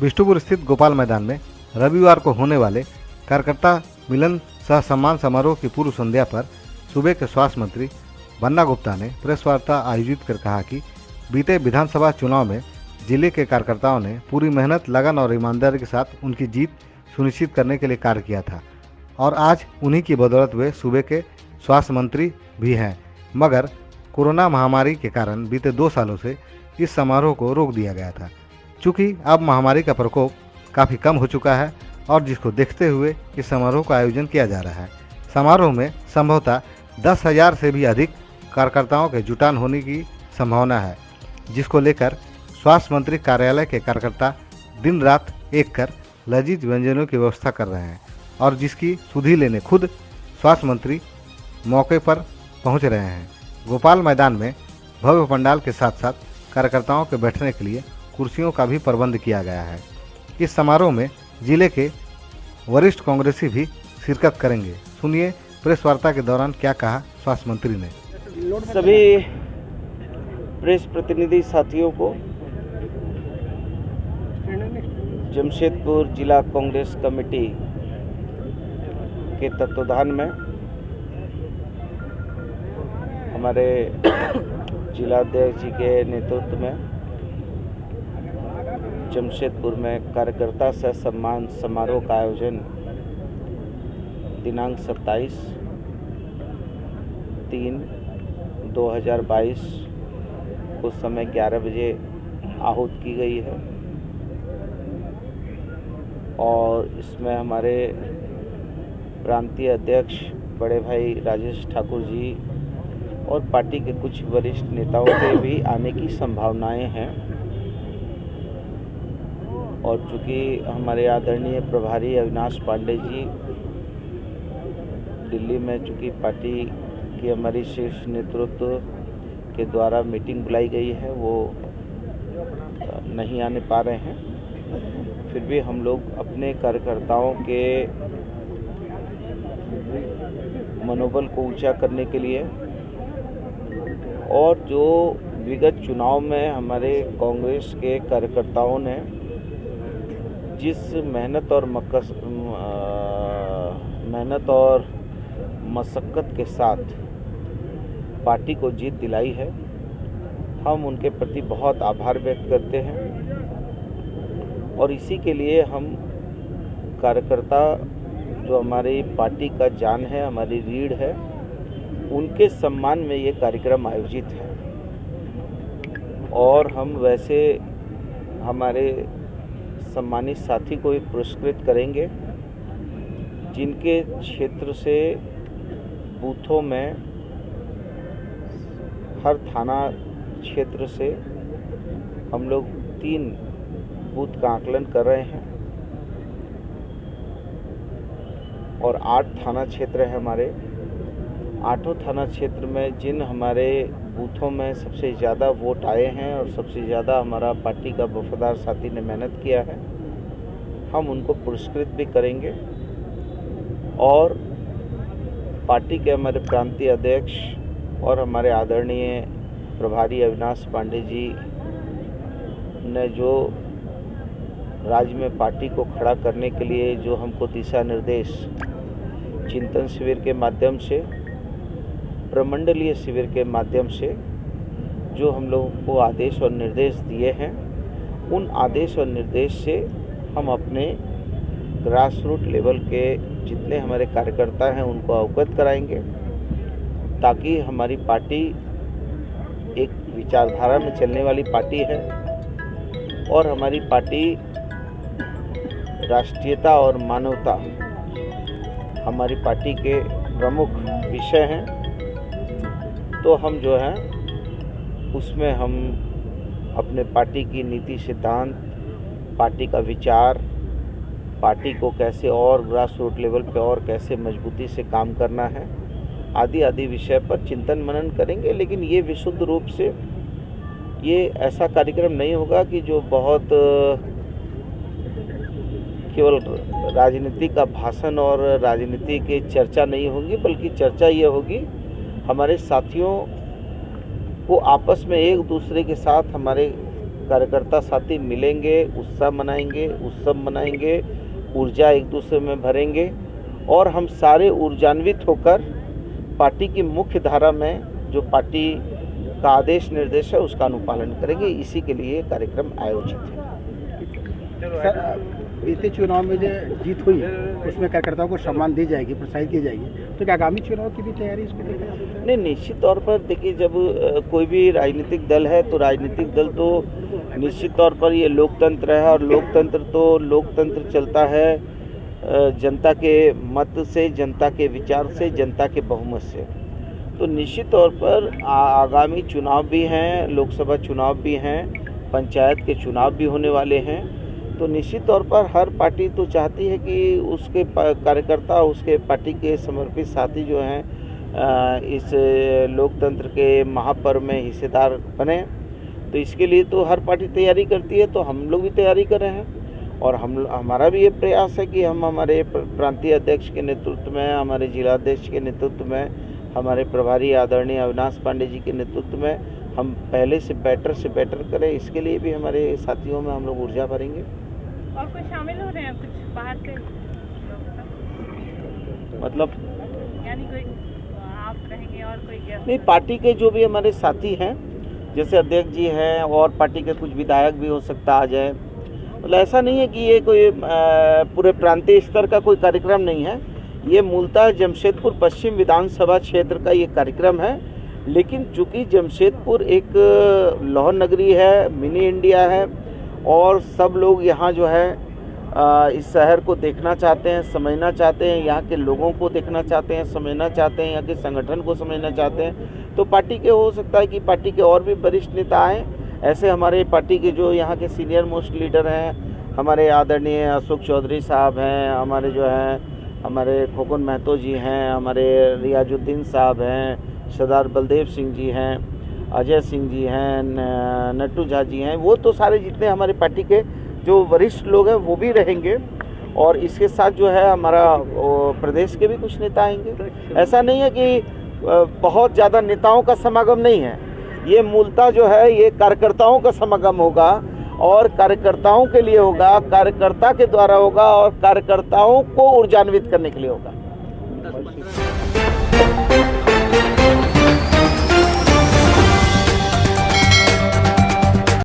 बिष्टुपुर स्थित गोपाल मैदान में रविवार को होने वाले कार्यकर्ता मिलन सह सम्मान समारोह की पूर्व संध्या पर सूबे के स्वास्थ्य मंत्री बन्ना गुप्ता ने प्रेस वार्ता आयोजित कर कहा कि बीते विधानसभा चुनाव में जिले के कार्यकर्ताओं ने पूरी मेहनत, लगन और ईमानदारी के साथ उनकी जीत सुनिश्चित करने के लिए कार्य किया था और आज उन्हीं की बदौलत वे सूबे के स्वास्थ्य मंत्री भी हैं। मगर कोरोना महामारी के कारण बीते 2 सालों से इस समारोह को रोक दिया गया था। चूँकि अब महामारी का प्रकोप काफ़ी कम हो चुका है और जिसको देखते हुए इस समारोह का आयोजन किया जा रहा है। समारोह में संभवतः 10,000 से भी अधिक कार्यकर्ताओं के जुटान होने की संभावना है, जिसको लेकर स्वास्थ्य मंत्री कार्यालय के कार्यकर्ता दिन रात एक कर लजीज व्यंजनों की व्यवस्था कर रहे हैं और जिसकी सुधि लेने खुद स्वास्थ्य मंत्री मौके पर पहुंच रहे हैं। गोपाल मैदान में भव्य पंडाल के साथ साथ कार्यकर्ताओं के बैठने के लिए कुर्सियों का भी प्रबंध किया गया है। इस समारोह में जिले के वरिष्ठ कांग्रेसी भी शिरकत करेंगे। सुनिए प्रेस वार्ता के दौरान क्या कहा स्वास्थ्य मंत्री ने। सभी प्रेस प्रतिनिधि साथियों को जमशेदपुर जिला कांग्रेस कमेटी के तत्वाधान में हमारे जिलाध्यक्ष जी के नेतृत्व में जमशेदपुर में कार्यकर्ता सह सम्मान समारोह का आयोजन दिनांक 27/3/2022 को समय 11 बजे आहूत की गई है और इसमें हमारे प्रांतीय अध्यक्ष बड़े भाई राजेश ठाकुर जी और पार्टी के कुछ वरिष्ठ नेताओं के भी आने की संभावनाएं हैं। और चूँकि हमारे आदरणीय प्रभारी अविनाश पांडे जी दिल्ली में चूँकि पार्टी की हमारी शीर्ष नेतृत्व के द्वारा मीटिंग बुलाई गई है, वो नहीं आने पा रहे हैं। फिर भी हम लोग अपने कार्यकर्ताओं के मनोबल को ऊंचा करने के लिए और जो विगत चुनाव में हमारे कांग्रेस के कार्यकर्ताओं ने जिस मेहनत और मशक्क़त के साथ पार्टी को जीत दिलाई है, हम उनके प्रति बहुत आभार व्यक्त करते हैं। और इसी के लिए हम कार्यकर्ता जो हमारी पार्टी का जान है, हमारी रीढ़ है, उनके सम्मान में ये कार्यक्रम आयोजित है। और हम वैसे हमारे सम्मानित साथी को एक पुरस्कृत करेंगे जिनके क्षेत्र से बूथों में हर थाना क्षेत्र से हम लोग 3 बूथ का आकलन कर रहे हैं और 8 थाना क्षेत्र है हमारे। 8 थाना क्षेत्र में जिन हमारे बूथों में सबसे ज़्यादा वोट आए हैं और सबसे ज़्यादा हमारा पार्टी का वफादार साथी ने मेहनत किया है, हम उनको पुरस्कृत भी करेंगे। और पार्टी के हमारे प्रांतीय अध्यक्ष और हमारे आदरणीय प्रभारी अविनाश पांडे जी ने जो राज्य में पार्टी को खड़ा करने के लिए जो हमको दिशा निर्देश चिंतन शिविर के माध्यम से, प्रमंडलीय शिविर के माध्यम से जो हम लोगों को आदेश और निर्देश दिए हैं, उन आदेश और निर्देश से हम अपने ग्रास रूट लेवल के जितने हमारे कार्यकर्ता हैं उनको अवगत कराएंगे ताकि हमारी पार्टी एक विचारधारा में चलने वाली पार्टी है और हमारी पार्टी राष्ट्रीयता और मानवता हमारी पार्टी के प्रमुख विषय हैं। तो हम जो है उसमें हम अपने पार्टी की नीति सिद्धांत, पार्टी का विचार, पार्टी को कैसे और ग्रास रूट लेवल पे और कैसे मजबूती से काम करना है आदि आदि विषय पर चिंतन मनन करेंगे। लेकिन ये विशुद्ध रूप से ये ऐसा कार्यक्रम नहीं होगा कि जो बहुत केवल राजनीति का भाषण और राजनीति की चर्चा नहीं होगी, बल्कि चर्चा ये होगी हमारे साथियों को आपस में एक दूसरे के साथ हमारे कार्यकर्ता साथी मिलेंगे, उत्साह मनाएंगे, उत्सव मनाएंगे, ऊर्जा एक दूसरे में भरेंगे और हम सारे ऊर्जान्वित होकर पार्टी की मुख्य धारा में जो पार्टी का आदेश निर्देश है उसका अनुपालन करेंगे। इसी के लिए कार्यक्रम आयोजित है। सर, बीते चुनाव में जो जीत हुई उसमें कार्यकर्ताओं को सम्मान दी जाएगी, प्रोत्साहित की जाएगी, तो क्या आगामी चुनाव की भी तैयारी इसको लेकर जा सकते हैं? नहीं, निश्चित तौर पर देखिए, जब कोई भी राजनीतिक दल है तो राजनीतिक दल तो निश्चित तौर पर ये लोकतंत्र है और लोकतंत्र चलता है जनता के मत से, जनता के विचार से, जनता के बहुमत से। तो निश्चित तौर पर आगामी चुनाव भी हैं, लोकसभा चुनाव भी हैं, पंचायत के चुनाव भी होने वाले हैं। तो निश्चित तौर पर हर पार्टी तो चाहती है कि उसके कार्यकर्ता, उसके पार्टी के समर्पित साथी जो हैं इस लोकतंत्र के महापर्व में हिस्सेदार बने। तो इसके लिए तो हर पार्टी तैयारी करती है, तो हम लोग भी तैयारी कर रहे हैं और हमारा भी ये प्रयास है कि हम हमारे प्रांतीय अध्यक्ष के नेतृत्व में, हमारे जिलाध्यक्ष के नेतृत्व में, हमारे प्रभारी आदरणीय अविनाश पांडे जी के नेतृत्व में हम पहले से बेटर करें। इसके लिए भी हमारे साथियों में हम लोग ऊर्जा भरेंगे। और कुछ शामिल हो रहे हैं कुछ बाहर से, मतलब यानी कोई आप रहेंगे और कोई गेस्ट? नहीं, पार्टी के जो भी हमारे साथी हैं, जैसे अध्यक्ष जी हैं और पार्टी के कुछ विधायक भी हो सकता आ जाए। मतलब ऐसा नहीं है कि ये कोई पूरे प्रांतीय स्तर का कोई कार्यक्रम नहीं है। ये मूलतः जमशेदपुर पश्चिम विधानसभा क्षेत्र का ये कार्यक्रम है, लेकिन चूंकि जमशेदपुर एक लौह नगरी है, मिनी इंडिया है और सब लोग यहाँ जो है इस शहर को देखना चाहते हैं, समझना चाहते हैं, यहाँ के लोगों को देखना चाहते हैं, समझना चाहते हैं, यहाँ के संगठन को समझना चाहते हैं। तो पार्टी के हो सकता है कि पार्टी के और भी वरिष्ठ नेता आएँ। ऐसे हमारे पार्टी के जो यहाँ के सीनियर मोस्ट लीडर हैं, हमारे आदरणीय अशोक चौधरी साहब हैं, हमारे जो हैं हमारे खोकन महतो जी हैं, हमारे रियाजुद्दीन साहब हैं, सरदार बलदेव सिंह जी हैं, अजय सिंह जी हैं, नट्टू झा जी हैं। वो तो सारे जितने हमारे पार्टी के जो वरिष्ठ लोग हैं वो भी रहेंगे और इसके साथ जो है हमारा प्रदेश के भी कुछ नेता आएंगे। ऐसा नहीं है कि बहुत ज़्यादा नेताओं का समागम नहीं है, ये मूलतः जो है ये कार्यकर्ताओं का समागम होगा और कार्यकर्ताओं के लिए होगा, कार्यकर्ता के द्वारा होगा और कार्यकर्ताओं को ऊर्जान्वित करने के लिए होगा।